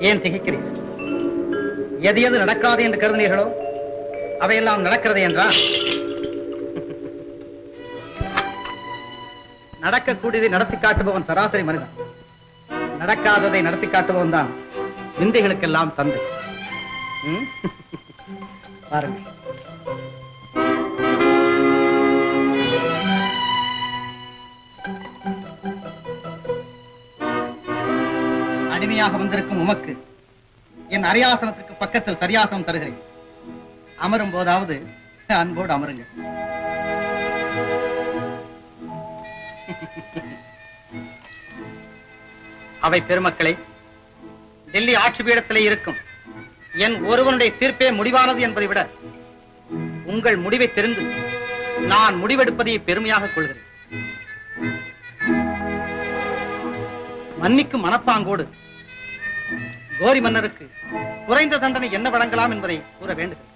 ஏன் திகைக்கிறீர்கள்? எது எது நடக்காது என்று கருதினீர்களோ அவையெல்லாம் நடக்கிறது என்றால் நடக்கக்கூடியதை நடத்தி காட்டுபவன் சராசரி மனிதன், நடக்காததை நடத்தி காட்டுபவன் தான் விந்தைகளுக்கெல்லாம் தந்தை. பாருங்கள். அடிமையாக வந்திருக்கும் உமக்கு என் அரியாசனத்திற்கு பக்கத்தில் சரியாசனம் தருகிறேன். அமரும் போதாவது அன்போடு அமருங்க. அவை பெருமக்களை, டெல்லி ஆட்சி பீடத்திலே இருக்கும் என் ஒருவனுடைய தீர்ப்பே முடிவானது என்பதை விட உங்கள் முடிவை தெரிந்து நான் முடிவெடுப்பதை பெருமையாக கொள்கிறேன். மன்னிக்கும் மனப்பாங்கோடு கோரி மன்னருக்கு குறைந்த தண்டனை என்ன வழங்கலாம் என்பதை கூற வேண்டுகிறேன்.